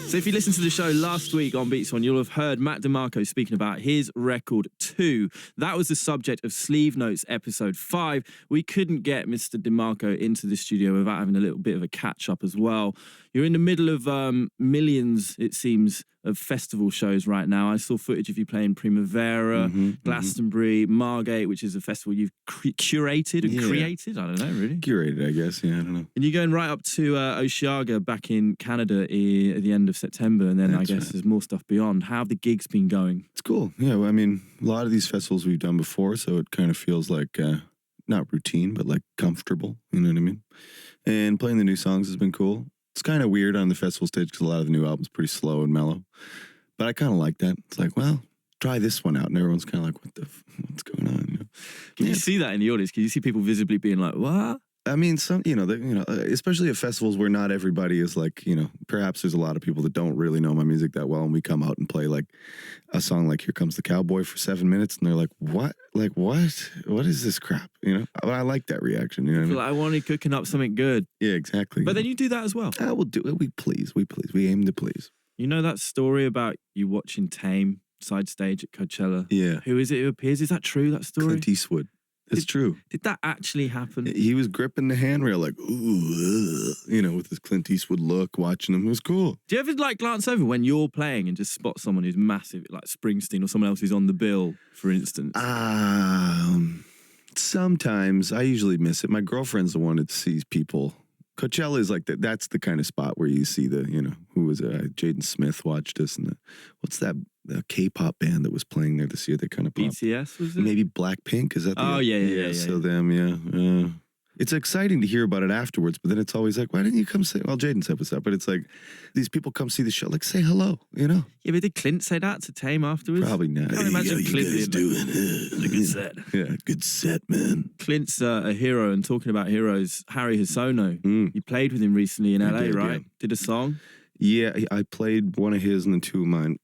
So if you listened to the show last week on Beats One, you'll have heard Matt DeMarco speaking about his record 2. That was the subject of Sleeve Notes episode 5. We couldn't get Mr. DeMarco into the studio without having a little bit of a catch-up as well. You're in the middle of millions, it seems, of festival shows right now. I saw footage of you playing Primavera, Glastonbury, Margate, which is a festival you've curated and created. I don't know, really. Curated, I guess. Yeah, I don't know. And you're going right up to Osheaga back in Canada at the end of September, and then I guess there's more stuff beyond. How have the gigs been going? It's cool. Yeah, well, I mean, a lot of these festivals we've done before, so it kind of feels like not routine, but like comfortable. You know what I mean? And playing the new songs has been cool. It's kind of weird on the festival stage because a lot of the new albums are pretty slow and mellow. But I kind of like that. It's like, well, try this one out. And everyone's kind of like, what's going on? You know? Can you see that in the audience? Can you see people visibly being like, what? I mean, especially at festivals where not everybody is like, perhaps there's a lot of people that don't really know my music that well, and we come out and play like a song like Here Comes the Cowboy for 7 minutes, and they're like, what? Like, what is this crap? I like that reaction. You know what I mean? Like, I want you cooking up something good. Yeah, exactly. But then you do that as well. We'll do it. We please. We aim to please. You know that story about you watching Tame side stage at Coachella? Yeah. Who is it who appears? Is that true, that story? Clint Eastwood. It's true. Did that actually happen? He was gripping the handrail like, ooh, with his Clint Eastwood look, watching him. It was cool. Do you ever glance over when you're playing and just spot someone who's massive, like Springsteen or someone else who's on the bill, for instance? Sometimes. I usually miss it. My girlfriend's the one that sees people. Coachella is like that. That's the kind of spot where you see who was it? Jaden Smith watched us, and what's that? The K-pop band that was playing there this year. They kind of popped. BTS, was it? Maybe Blackpink. Is that? Yeah. So them, yeah. It's exciting to hear about it afterwards, but then it's always like, why didn't you come say? Well, Jaden said what's up, but it's like these people come see the show, like say hello, Yeah, but did Clint say that to Tame afterwards? Probably not. I can't imagine you Clint guys doing it. It's a good set. Yeah, good set, man. Clint's a hero, and talking about heroes, Harry Hosono. You played with him recently in LA, right? Yeah. Did a song? Yeah, I played one of his and then 2 of mine.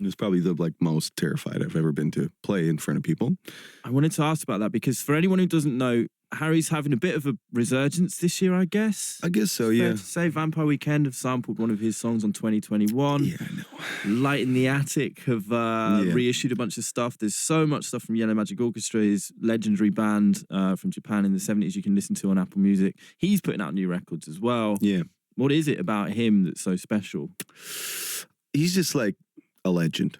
It was probably the most terrified I've ever been to play in front of people. I wanted to ask about that because for anyone who doesn't know, Harry's having a bit of a resurgence this year, I guess. I guess so, yeah. Fair to say Vampire Weekend have sampled one of his songs on 2021. Yeah, I know. Light in the Attic have reissued a bunch of stuff. There's so much stuff from Yellow Magic Orchestra, his legendary band from Japan in the 70s you can listen to on Apple Music. He's putting out new records as well. Yeah. What is it about him that's so special? He's just like a legend,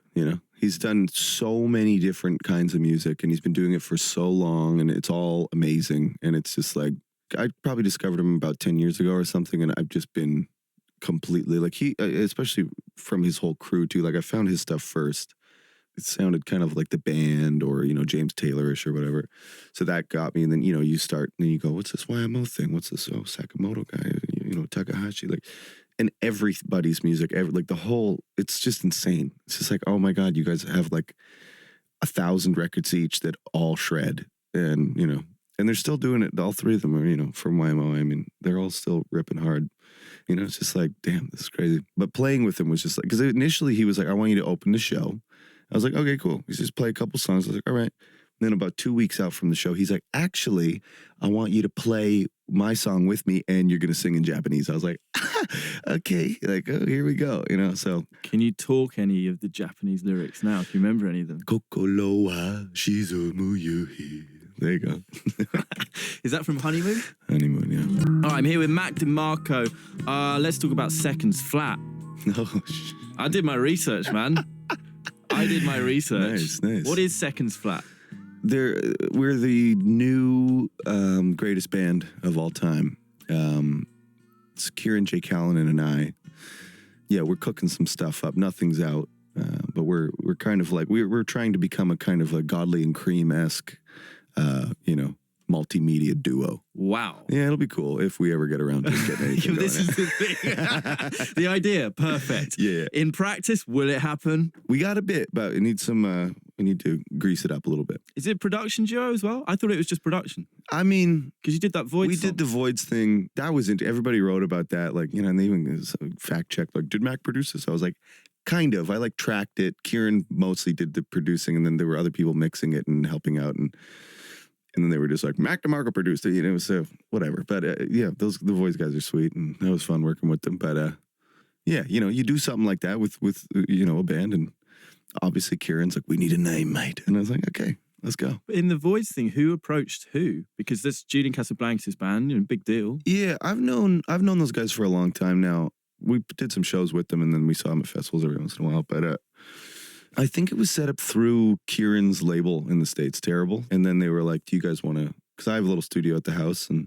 He's done so many different kinds of music, and he's been doing it for so long, and it's all amazing. And it's just like, I probably discovered him about 10 years ago or something, and I've just been completely like especially from his whole crew too. Like I found his stuff first. It sounded kind of like the band or, James Taylor-ish or whatever. So that got me. And then, you start, and then you go, what's this YMO thing? What's this? Oh, Sakamoto guy, Takahashi, and everybody's music, the whole, it's just insane. It's just like, oh my God, you guys have 1,000 records each that all shred. And, and they're still doing it. All 3 of them are, from YMO. I mean, they're all still ripping hard. It's just like, damn, this is crazy. But playing with him was just like, because initially he was like, I want you to open the show. I was like, okay, cool. He just play a couple songs. I was like, all right. And then about 2 weeks out from the show, he's like, actually, I want you to play my song with me and you're going to sing in Japanese. I was like, okay, oh, here we go, so. Can you talk any of the Japanese lyrics now? Do you remember any of them? Kokoro wa shizomu yuhi. There you go. Is that from Honeymoon? Honeymoon, yeah. All right, I'm here with Mac DeMarco. Let's talk about Seconds Flat. Oh, I did my research, man. I did my research. Nice. What is Seconds Flat? We're the new greatest band of all time. It's Kieran J. Callanan and I. Yeah, we're cooking some stuff up. Nothing's out, but we're kind of like we're trying to become a kind of a Godley and Cream-esque, multimedia duo. Wow. Yeah, it'll be cool if we ever get around to getting anything This is the thing. The idea, perfect. Yeah. In practice, will it happen? We got a bit, but we need some. We need to grease it up a little bit. Is it production duo as well? I thought it was just production. I mean, because you did that Void. We song. did the Voids thing. That was everybody wrote about that. And they even fact checked. Did Mac produce this? I was like, kind of. I tracked it. Kieran mostly did the producing, and then there were other people mixing it and helping out and. And then they were just like, Mac DeMarco produced it, so whatever. But yeah, the Voice guys are sweet, and that was fun working with them. But yeah, you know, you do something like that with you know, a band, and obviously Kieran's like, we need a name, mate, and I was like, okay, let's go. In the Voids thing, who approached who? Because that's Julian Casablancas' band, you know, big deal. Yeah, I've known those guys for a long time now. We did some shows with them, and then we saw them at festivals every once in a while. But I think it was set up through Kieran's label in the States, Terrible. And then they were like, do you guys want to, because I have a little studio at the house, and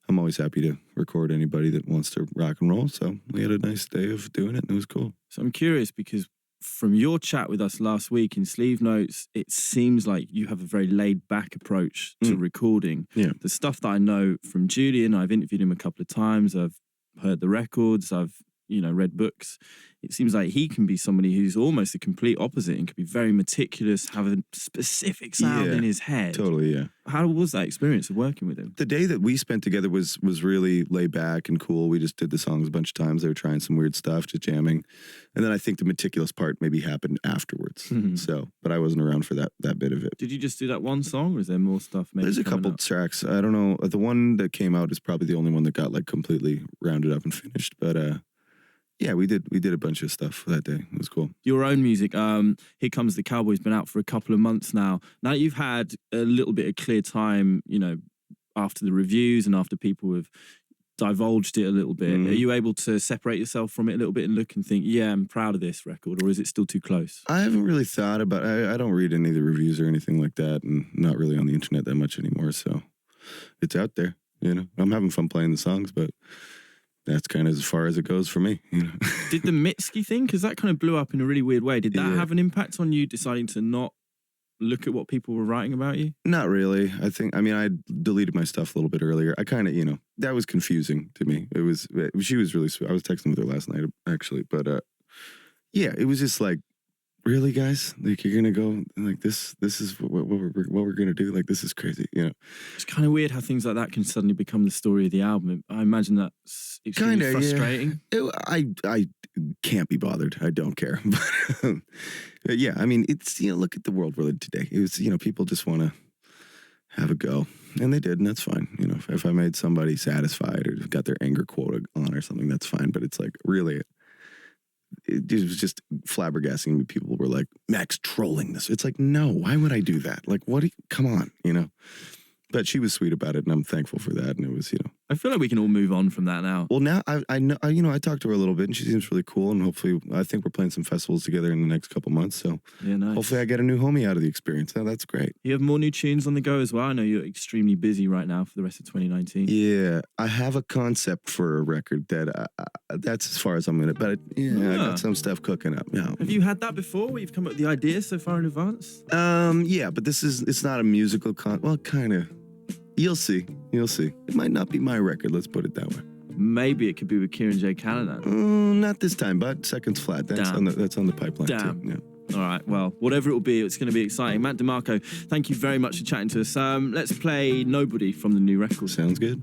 I'm always happy to record anybody that wants to rock and roll. So we had a nice day of doing it, and it was cool. So I'm curious, because from your chat with us last week in Sleeve Notes, it seems like you have a very laid back approach to recording. Yeah. The stuff that I know from Julian, I've interviewed him a couple of times, I've heard the records, I've, you know, read books. It seems like he can be somebody who's almost the complete opposite and can be very meticulous, have a specific sound in his head. Totally, yeah. How was that experience of working with him? The day that we spent together was really laid back and cool. We just did the songs a bunch of times. They were trying some weird stuff, just jamming. And then I think the meticulous part maybe happened afterwards. So, but I wasn't around for that bit of it. Did you just do that one song, or is there more stuff? Maybe There's a couple tracks. I don't know. The one that came out is probably the only one that got like completely rounded up and finished. But yeah, we did a bunch of stuff that day. It was cool. Your own music, Here Comes the Cowboy's been out for a couple of months now. Now that you've had a little bit of clear time, you know, after the reviews and after people have divulged it a little bit, are you able to separate yourself from it a little bit and look and think, yeah, I'm proud of this record, or is it still too close? I haven't really thought about it. I don't read any of the reviews or anything like that, and not really on the internet that much anymore, so it's out there, you know. I'm having fun playing the songs, but that's kind of as far as it goes for me, you know. Did the Mitski thing, because that kind of blew up in a really weird way, did that have an impact on you deciding to not look at what people were writing about you? Not really. I mean, I deleted my stuff a little bit earlier. I kind of, you know, that was confusing to me. She was really sweet. I was texting with her last night, actually. But yeah, it was just like, really, guys? Like, you're going to go, like, this is what we're going to do? Like, this is crazy, you know? It's kind of weird how things like that can suddenly become the story of the album. I imagine that's extremely frustrating. Yeah. I can't be bothered. I don't care. But yeah, I mean, it's, you know, look at the world we're in today. It was, you know, people just want to have a go. And they did, and that's fine. You know, if I made somebody satisfied or got their anger quota on or something, that's fine. But it's like, really, it was just flabbergasting me. People were like, Max trolling this. It's like, no, why would I do that? Like, come on, you know? But she was sweet about it, and I'm thankful for that. And it was, you know. I feel like we can all move on from that now. Well, now I know, you know, I talked to her a little bit, and she seems really cool. And hopefully, I think we're playing some festivals together in the next couple months. So yeah, nice. Hopefully, I get a new homie out of the experience. Oh, that's great. You have more new tunes on the go as well. I know you're extremely busy right now for the rest of 2019. Yeah, I have a concept for a record that that's as far as I'm gonna. But I got some stuff cooking up. Yeah. Have you had that before, where you've come up with the idea so far in advance? Yeah, but it's not a musical well, kind of. You'll see. It might not be my record, let's put it that way. Maybe it could be with Kieran J. Callanan. Not this time, but Seconds Flat. That's on the pipeline too. Yeah. All right, well, whatever it will be, it's going to be exciting. Matt DeMarco, thank you very much for chatting to us. Let's play Nobody from the new record. Sounds good.